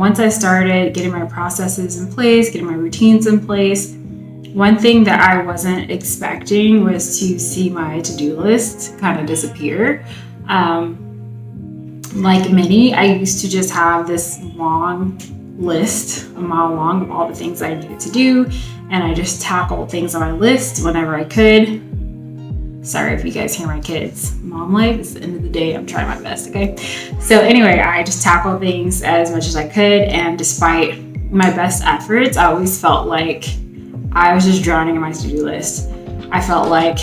Once I started getting my processes in place, getting my routines in place, one thing that I wasn't expecting was to see my to-do list kind of disappear. Like many, I used to just have this long list, a mile long, of all the things I needed to do, and I just tackled things on my list whenever I could. Sorry if you guys hear my kids. Mom life, it's the end of the day, I'm trying my best, okay? So anyway, I just tackled things as much as I could, and despite my best efforts, I always felt like I was just drowning in my to-do list. I felt like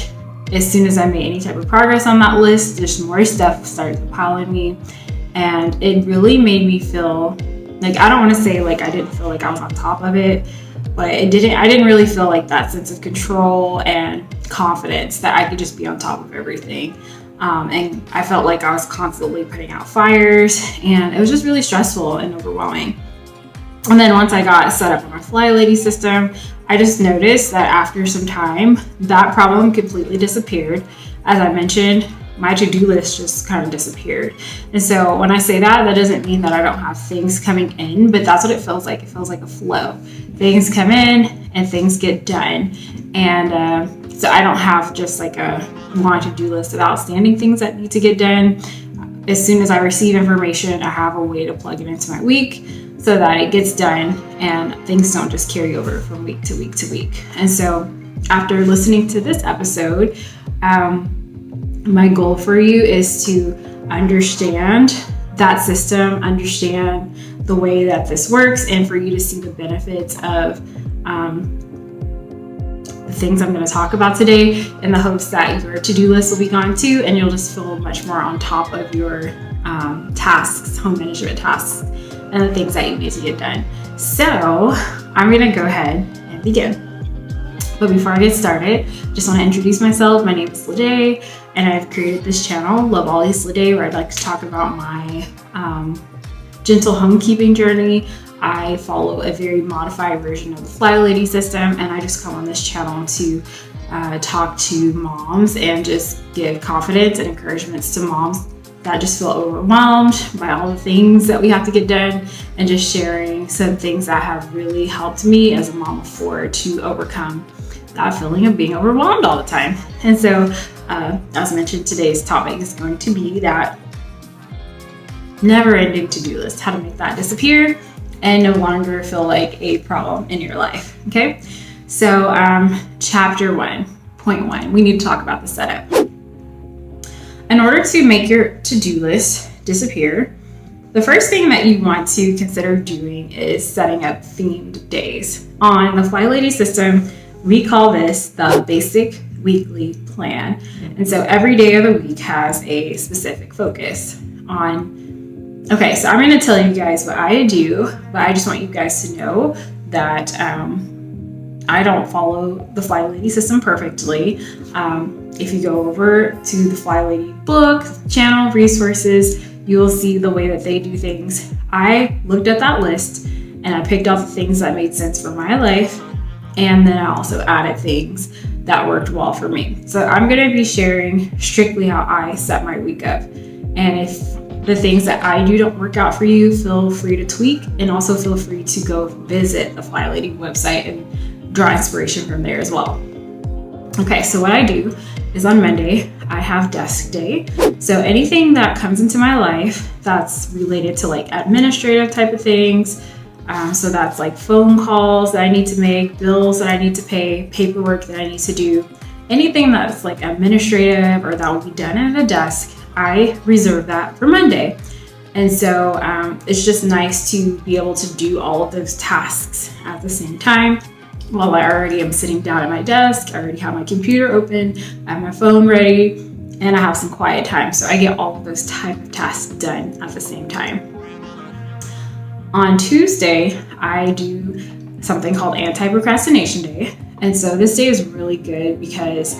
as soon as I made any type of progress on that list, just more stuff started to pile in me, and it really made me feel like, I don't want to say like I didn't feel like I was on top of it, but I didn't really feel like that sense of control and confidence that I could just be on top of everything. And I felt like I was constantly putting out fires, and it was just really stressful and overwhelming. And then once I got set up on my Flylady system, I just noticed that after some time, that problem completely disappeared. As I mentioned, my to-do list just kind of disappeared. And so when I say that, that doesn't mean that I don't have things coming in, but that's what it feels like. It feels like a flow. Things come in and things get done. And so I don't have just like a long to-do list of outstanding things that need to get done. As soon as I receive information, I have a way to plug it into my week so that it gets done and things don't just carry over from week to week to week. And so after listening to this episode, my goal for you is to understand that system, understand the way that this works, and for you to see the benefits of the things I'm going to talk about today, in the hopes that your to-do list will be gone too, and you'll just feel much more on top of your tasks, home management tasks, and the things that you need to get done. So I'm going to go ahead and begin. But before I get started, just want to introduce myself. My name is Cilve, and I've created this channel, Flylady Journey, where I'd like to talk about my gentle homekeeping journey. I follow a very modified version of the Flylady system, and I just come on this channel to talk to moms and just give confidence and encouragements to moms that just feel overwhelmed by all the things that we have to get done, and just sharing some things that have really helped me as a mom of four to overcome that feeling of being overwhelmed all the time. And so, as mentioned, today's topic is going to be that never-ending to-do list, how to make that disappear and no longer feel like a problem in your life, okay? So, chapter 1.1, we need to talk about the setup. In order to make your to-do list disappear, the first thing that you want to consider doing is setting up themed days. On the Flylady system, we call this the basic weekly plan. And so every day of the week has a specific focus on, okay, so I'm going to tell you guys what I do, but I just want you guys to know that I don't follow the Flylady system perfectly. If you go over to the Flylady book, channel, resources, you will see the way that they do things. I looked at that list and I picked out the things that made sense for my life, and then I also added things that worked well for me. So I'm going to be sharing strictly how I set my week up. And if the things that I do don't work out for you, feel free to tweak, and also feel free to go visit the Flylady website and draw inspiration from there as well. Okay, so what I do is on Monday, I have desk day. So anything that comes into my life that's related to like administrative type of things, so that's like phone calls that I need to make, bills that I need to pay, paperwork that I need to do, anything that's like administrative or that will be done at a desk, I reserve that for Monday. And so it's just nice to be able to do all of those tasks at the same time. While I already am sitting down at my desk, I already have my computer open, I have my phone ready, and I have some quiet time. So I get all of those type of tasks done at the same time. On Tuesday, I do something called anti-procrastination day. And so this day is really good because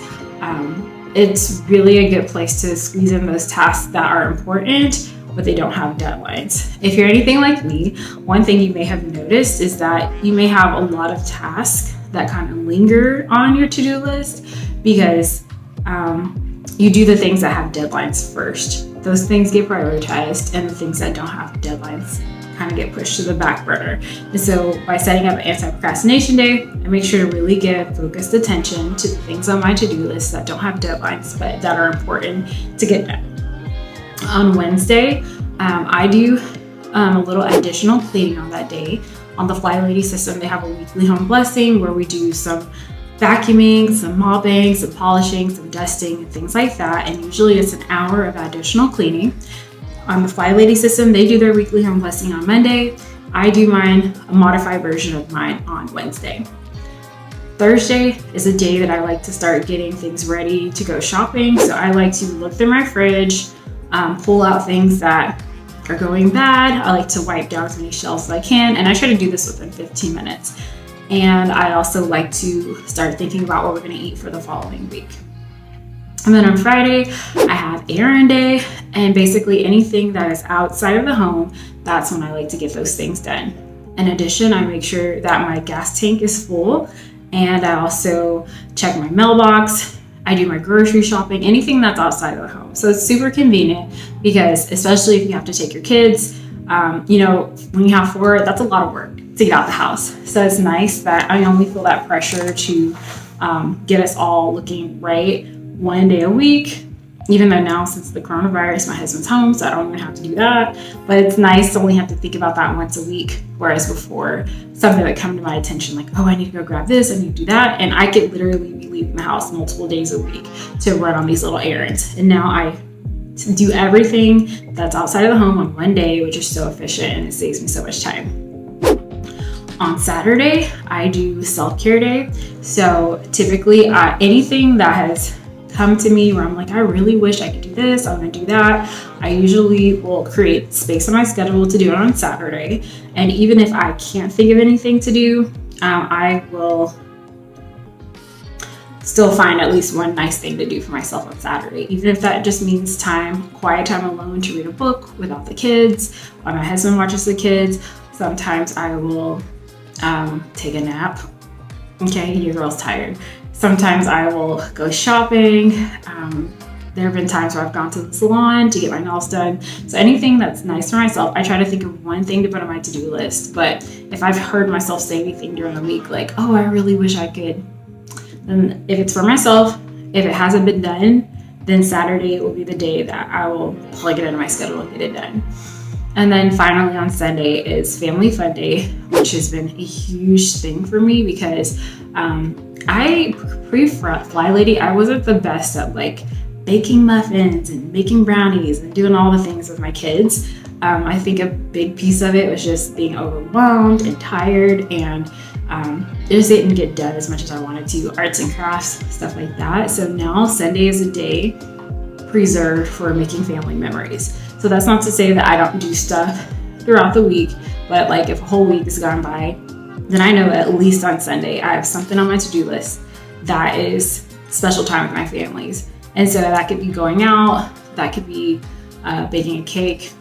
it's really a good place to squeeze in those tasks that are important, but they don't have deadlines. If you're anything like me, one thing you may have noticed is that you may have a lot of tasks that kind of linger on your to-do list because you do the things that have deadlines first. Those things get prioritized, and the things that don't have deadlines kind of get pushed to the back burner. And so by setting up an anti-procrastination day, I make sure to really give focused attention to the things on my to-do list that don't have deadlines, but that are important to get done. On Wednesday, I do a little additional cleaning on that day. On the Flylady system, they have a weekly home blessing where we do some vacuuming, some mopping, some polishing, some dusting, and things like that. And usually it's an hour of additional cleaning. On the Flylady system, they do their weekly home blessing on Monday. I do mine, a modified version of mine, on Wednesday. Thursday is a day that I like to start getting things ready to go shopping. So I like to look through my fridge, pull out things that are going bad. I like to wipe down as many shelves as I can, and I try to do this within 15 minutes. And I also like to start thinking about what we're going to eat for the following week. And then on Friday, I have errand day, and basically anything that is outside of the home, that's when I like to get those things done. In addition, I make sure that my gas tank is full, and I also check my mailbox. I do my grocery shopping, anything that's outside of the home. So it's super convenient because, especially if you have to take your kids, when you have 4, that's a lot of work to get out the house. So it's nice that I only feel that pressure to get us all looking right one day a week, even though now since the coronavirus, my husband's home, so I don't even have to do that. But it's nice to only have to think about that once a week, whereas before, something would come to my attention like, oh, I need to go grab this, I need to do that, and I could literally be leaving the house multiple days a week to run on these little errands. And now I do everything that's outside of the home on one day, which is so efficient, and it saves me so much time. On Saturday, I do self-care day. So typically anything that has come to me where I'm like, I really wish I could do this, I want to do that, I usually will create space on my schedule to do it on Saturday. And even if I can't think of anything to do, I will still find at least one nice thing to do for myself on Saturday, even if that just means quiet time alone to read a book without the kids, while my husband watches the kids. Sometimes I will take a nap. Okay, your girl's tired. Sometimes I will go shopping. There have been times where I've gone to the salon to get my nails done. So anything that's nice for myself, I try to think of one thing to put on my to-do list. But if I've heard myself say anything during the week, like, oh, I really wish I could, then if it's for myself, if it hasn't been done, then Saturday will be the day that I will plug it into my schedule and get it done. And then finally on Sunday is Family Fun Day, which has been a huge thing for me because pre-Flylady, I wasn't the best at like baking muffins and making brownies and doing all the things with my kids. I think a big piece of it was just being overwhelmed and tired, and it just didn't get done as much as I wanted to. Arts and crafts, stuff like that. So now Sunday is a day preserved for making family memories. So that's not to say that I don't do stuff throughout the week, but like if a whole week has gone by, then I know at least on Sunday I have something on my to-do list that is special time with my families. And so that could be going out, that could be baking a cake,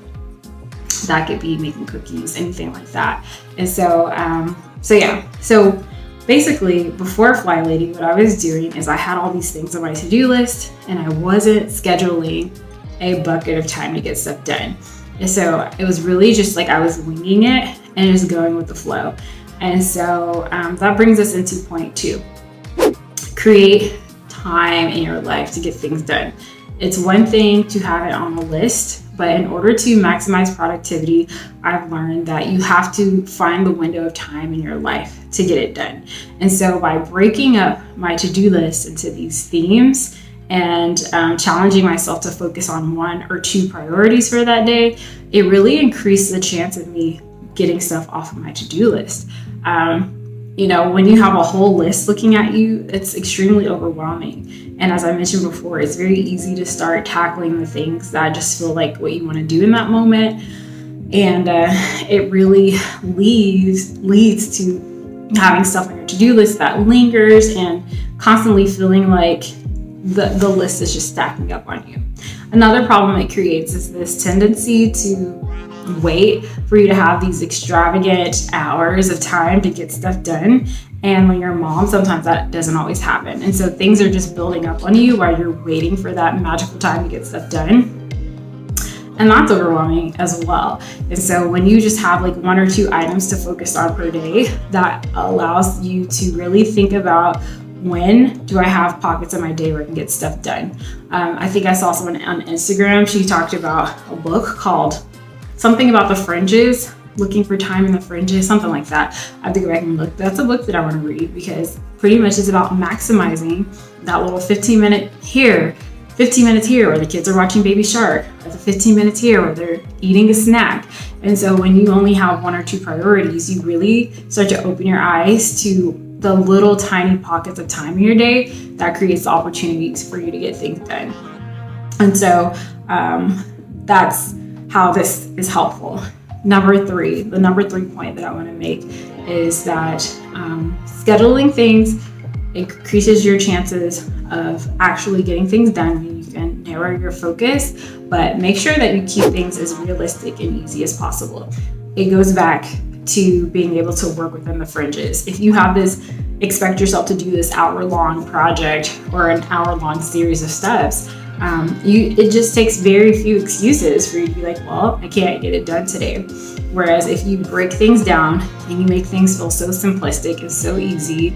that could be making cookies, anything like that. And so basically before Flylady, what I was doing is I had all these things on my to-do list and I wasn't scheduling a bucket of time to get stuff done. And so it was really just like I was winging it and just going with the flow. And so that brings us into point 2. Create time in your life to get things done. It's one thing to have it on a list, but in order to maximize productivity, I've learned that you have to find the window of time in your life to get it done. And so by breaking up my to-do list into these themes and challenging myself to focus on 1 or 2 priorities for that day, it really increased the chance of me getting stuff off of my to-do list. When you have a whole list looking at you, it's extremely overwhelming. And as I mentioned before, it's very easy to start tackling the things that just feel like what you want to do in that moment. And it really leads to having stuff on your to-do list that lingers and constantly feeling like the list is just stacking up on you. Another problem it creates is this tendency to wait for you to have these extravagant hours of time to get stuff done. And when you're a mom, sometimes that doesn't always happen. And so things are just building up on you while you're waiting for that magical time to get stuff done. And that's overwhelming as well. And so when you just have like 1 or 2 items to focus on per day, that allows you to really think about, when do I have pockets in my day where I can get stuff done? I think I saw someone on Instagram, she talked about a book called something about the fringes, looking for time in the fringes, something like that. I have to go back and look. That's a book that I want to read, because pretty much it's about maximizing that little 15 minute here, 15 minutes here where the kids are watching Baby Shark, or the 15 minutes here where they're eating a snack. And so when you only have 1 or 2 priorities, you really start to open your eyes to the little tiny pockets of time in your day that creates opportunities for you to get things done. And so that's how this is helpful. The number 3 point that I want to make is that scheduling things increases your chances of actually getting things done. You can narrow your focus, but make sure that you keep things as realistic and easy as possible. It goes back to being able to work within the fringes. If you have this, expect yourself to do this hour-long project or an hour-long series of steps, it just takes very few excuses for you to be like, well, I can't get it done today. Whereas if you break things down and you make things feel so simplistic and so easy,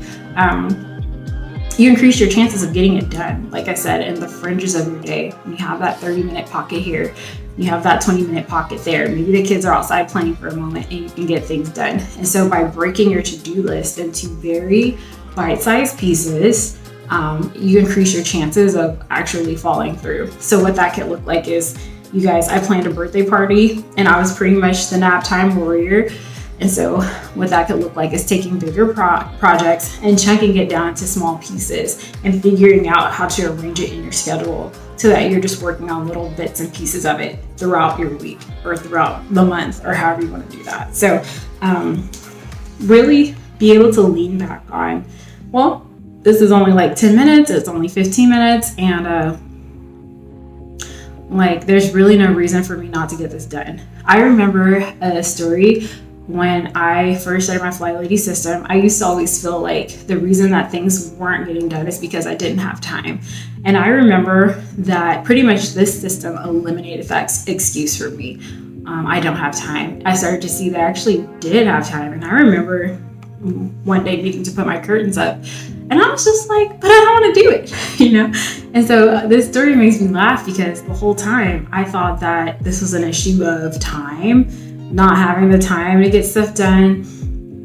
you increase your chances of getting it done. Like I said, in the fringes of your day, you have that 30-minute pocket here, you have that 20-minute pocket there. Maybe the kids are outside playing for a moment and you can get things done. And so by breaking your to-do list into very bite-sized pieces, you increase your chances of actually following through. So what that could look like is, you guys, I planned a birthday party and I was pretty much the nap time warrior. And so what that could look like is taking bigger projects and chunking it down into small pieces and figuring out how to arrange it in your schedule so that you're just working on little bits and pieces of it throughout your week or throughout the month or however you want to do that. So really be able to lean back on, well, this is only like 10 minutes, it's only 15 minutes, and like there's really no reason for me not to get this done. I remember a story when I first started my Flylady system. I used to always feel like the reason that things weren't getting done is because I didn't have time. And I remember that pretty much this system eliminated that excuse for me. I don't have time. I started to see that I actually did have time. And I remember one day needing to put my curtains up, and I was just like, but I don't want to do it, you know? And so this story makes me laugh, because the whole time I thought that this was an issue of time, not having the time to get stuff done.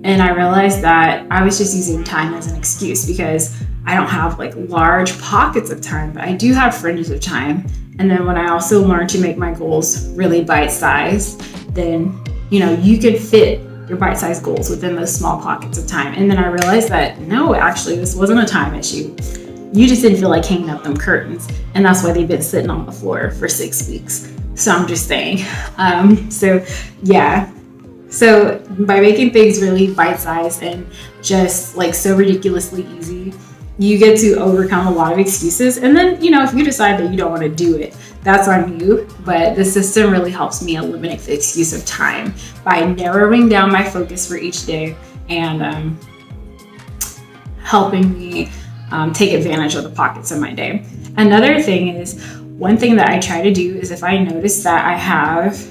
And I realized that I was just using time as an excuse, because I don't have like large pockets of time, but I do have fringes of time. And then when I also learned to make my goals really bite-sized, then, you know, you could fit your bite-sized goals within those small pockets of time. And then I realized that no, actually, this wasn't a time issue. You just didn't feel like hanging up them curtains. And that's why they've been sitting on the floor for 6 weeks. So I'm just saying. So yeah. So by making things really bite-sized and just like so ridiculously easy, you get to overcome a lot of excuses. And then, you know, if you decide that you don't want to do it, that's on you. But the system really helps me eliminate the excuse of time by narrowing down my focus for each day and helping me take advantage of the pockets in my day. Another thing is, one thing that I try to do is, if I notice that I have,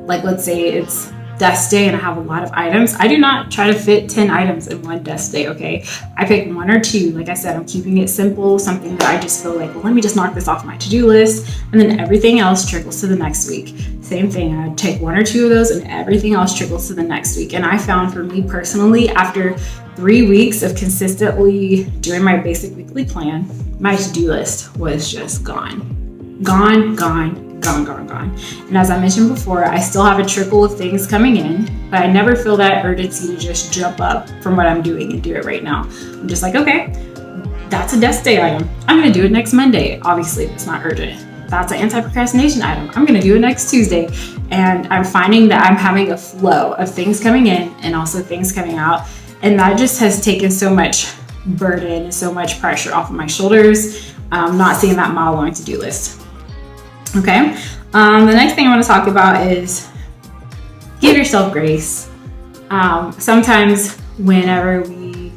like let's say it's desk day and I have a lot of items, I do not try to fit 10 items in one desk day, okay? I pick 1 or 2. Like I said, I'm keeping it simple, something that I just feel like, well, let me just knock this off my to-do list, and then everything else trickles to the next week. Same thing, I take 1 or 2 of those and everything else trickles to the next week. And I found, for me personally, after 3 weeks of consistently doing my basic weekly plan, my to-do list was just gone. Gone. And as I mentioned before, I still have a trickle of things coming in, but I never feel that urgency to just jump up from what I'm doing and do it right now. I'm just like, okay, that's a desk day item. I'm gonna do it next Monday. Obviously, it's not urgent. That's an anti-procrastination item. I'm gonna do it next Tuesday. And I'm finding that I'm having a flow of things coming in and also things coming out. And that just has taken so much burden, so much pressure off of my shoulders, not seeing that mile-long to-do list. Okay, the next thing I want to talk about is give yourself grace. Sometimes whenever we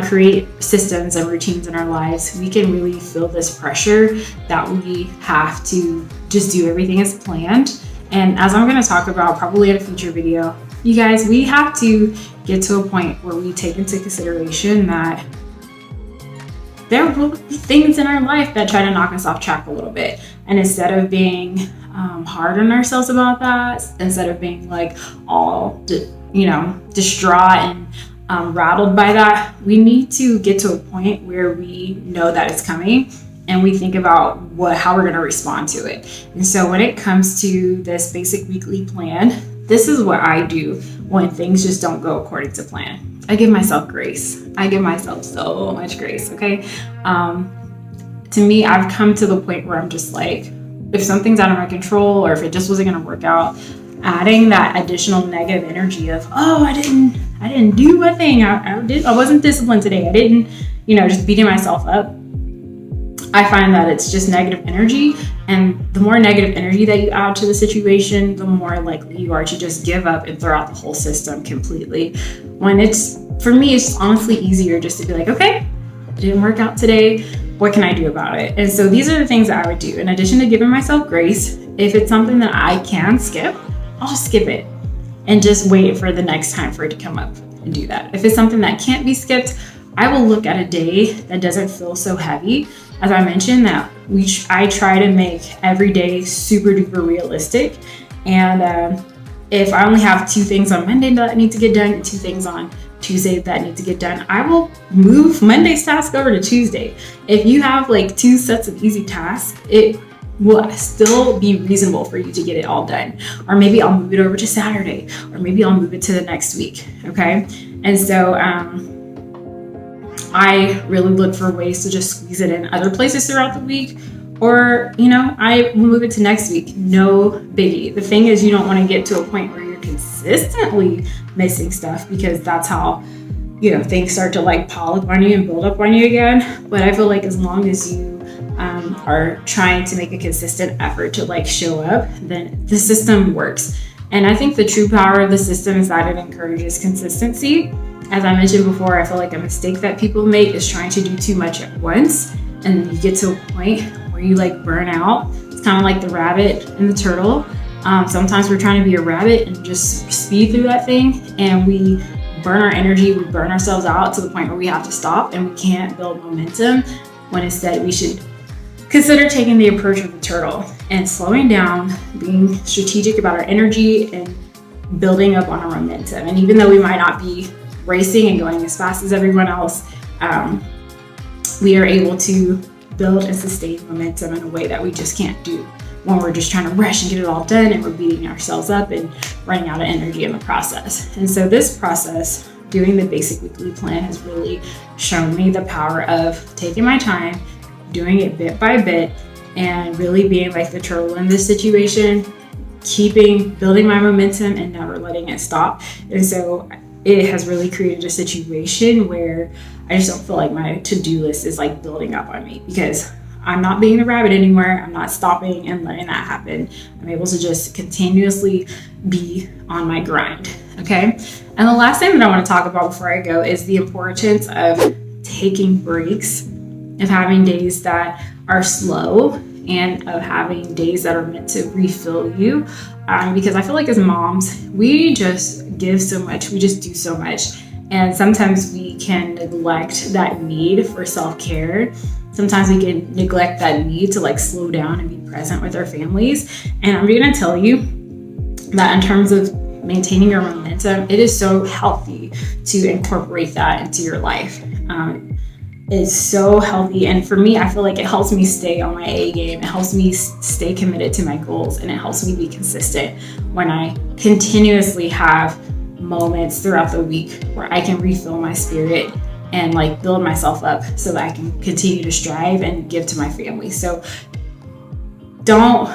create systems and routines in our lives, we can really feel this pressure that we have to just do everything as planned. And as I'm going to talk about probably in a future video, you guys, we have to get to a point where we take into consideration that there will be things in our life that try to knock us off track a little bit. And instead of being hard on ourselves about that, instead of being like all, distraught and rattled by that, we need to get to a point where we know that it's coming and we think about how we're going to respond to it. And so when it comes to this basic weekly plan, this is what I do when things just don't go according to plan. I give myself grace. I give myself so much grace, okay? To me, I've come to the point where I'm just like, if something's out of my control or if it just wasn't going to work out, adding that additional negative energy of, oh, I didn't do a thing. I wasn't disciplined today. I didn't, just beating myself up. I find that it's just negative energy. And the more negative energy that you add to the situation, the more likely you are to just give up and throw out the whole system completely. For me, it's honestly easier just to be like, okay, it didn't work out today. What can I do about it? And so these are the things that I would do. In addition to giving myself grace, if it's something that I can skip, I'll just skip it and just wait for the next time for it to come up and do that. If it's something that can't be skipped, I will look at a day that doesn't feel so heavy. As I mentioned, I try to make every day super duper realistic. And if I only have 2 things on Monday that need to get done, 2 things on Tuesday that need to get done, I will move Monday's task over to Tuesday. If you have like 2 sets of easy tasks, it will still be reasonable for you to get it all done. Or maybe I'll move it over to Saturday, or maybe I'll move it to the next week. Okay. And so, I really look for ways to just squeeze it in other places throughout the week, or, I will move it to next week. No biggie. The thing is, you don't want to get to a point where you're consistently missing stuff, because that's how, things start to like pile up on you and build up on you again. But I feel like as long as you are trying to make a consistent effort to like show up, then the system works. And I think the true power of the system is that it encourages consistency. As I mentioned before, I feel like a mistake that people make is trying to do too much at once. And you get to a point where you like burn out. It's kind of like the rabbit and the turtle. Sometimes we're trying to be a rabbit and just speed through that thing, and we burn our energy, we burn ourselves out to the point where we have to stop and we can't build momentum, when instead we should consider taking the approach of the turtle and slowing down, being strategic about our energy and building up on our momentum. And even though we might not be racing and going as fast as everyone else, we are able to build and sustain momentum in a way that we just can't do when we're just trying to rush and get it all done and we're beating ourselves up and running out of energy in the process. And so this process, doing the basic weekly plan, has really shown me the power of taking my time, doing it bit by bit, and really being like the turtle in this situation, building my momentum and never letting it stop. And so it has really created a situation where I just don't feel like my to-do list is like building up on me, because I'm not being the rabbit anymore. I'm not stopping and letting that happen. I'm able to just continuously be on my grind. Okay. And the last thing that I want to talk about before I go is the importance of taking breaks, of having days that are slow, and of having days that are meant to refill you. Because I feel like as moms, we just give so much, we just do so much. And sometimes we can neglect that need for self-care. Sometimes we can neglect that need to like slow down and be present with our families. And I'm gonna tell you that in terms of maintaining your momentum, it is so healthy to incorporate that into your life. It's so healthy. And for me, I feel like it helps me stay on my A game. It helps me stay committed to my goals, and it helps me be consistent when I continuously have moments throughout the week where I can refill my spirit and like build myself up so that I can continue to strive and give to my family. So don't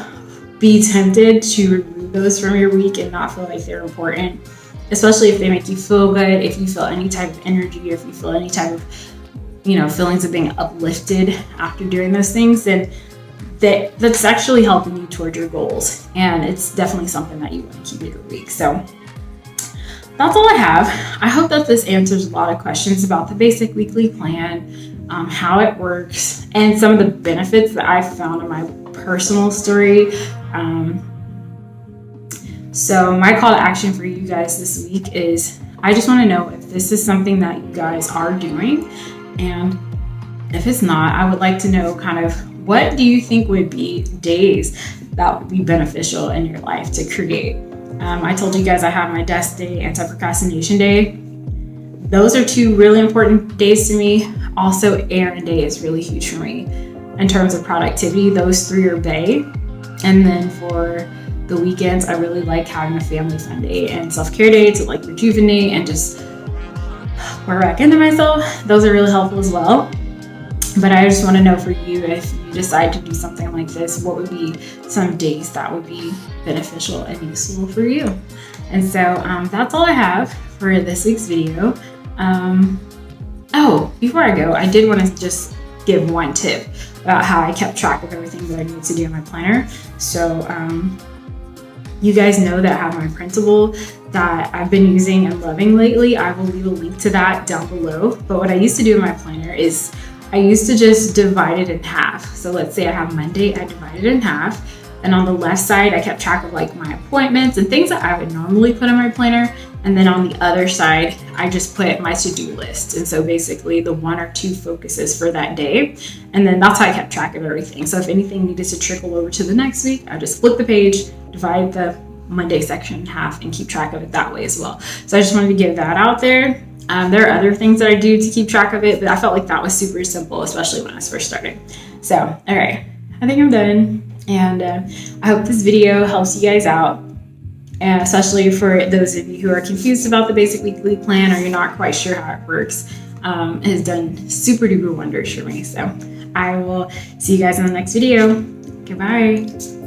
be tempted to remove those from your week and not feel like they're important, especially if they make you feel good, if you feel any type of energy, or if you feel any type of feelings of being uplifted after doing those things, then that's actually helping you toward your goals. And it's definitely something that you want to keep in your week. So that's all I have. I hope that this answers a lot of questions about the basic weekly plan, how it works, and some of the benefits that I found in my personal story. So my call to action for you guys this week is, I just want to know if this is something that you guys are doing, and if it's not, I would like to know kind of what do you think would be days that would be beneficial in your life to create. I told you guys I have my desk day, anti-procrastination day. Those are two really important days to me. Also, errand day is really huge for me. In terms of productivity, those three are bay. And then for the weekends, I really like having a family fun day and self-care day to like rejuvenate and just pour back into myself. Those are really helpful as well. But I just want to know for you, if you decide to do something like this, what would be some days that would be beneficial and useful for you? And so that's all I have for this week's video. Before I go, I did want to just give one tip about how I kept track of everything that I needed to do in my planner. So you guys know that I have my printable that I've been using and loving lately. I will leave a link to that down below. But what I used to do in my planner is I used to just divide it in half. So let's say I have Monday, I divide it in half. And on the left side, I kept track of like my appointments and things that I would normally put in my planner. And then on the other side, I just put my to-do list. And so basically the 1 or 2 focuses for that day. And then that's how I kept track of everything. So if anything needed to trickle over to the next week, I just flip the page, divide the Monday section in half, and keep track of it that way as well. So I just wanted to give that out there. There are other things that I do to keep track of it, but I felt like that was super simple, especially when I was first starting. So, all right, I think I'm done. And I hope this video helps you guys out, and especially for those of you who are confused about the basic weekly plan or you're not quite sure how it works. It has done super duper wonders for me. So I will see you guys in the next video. Goodbye.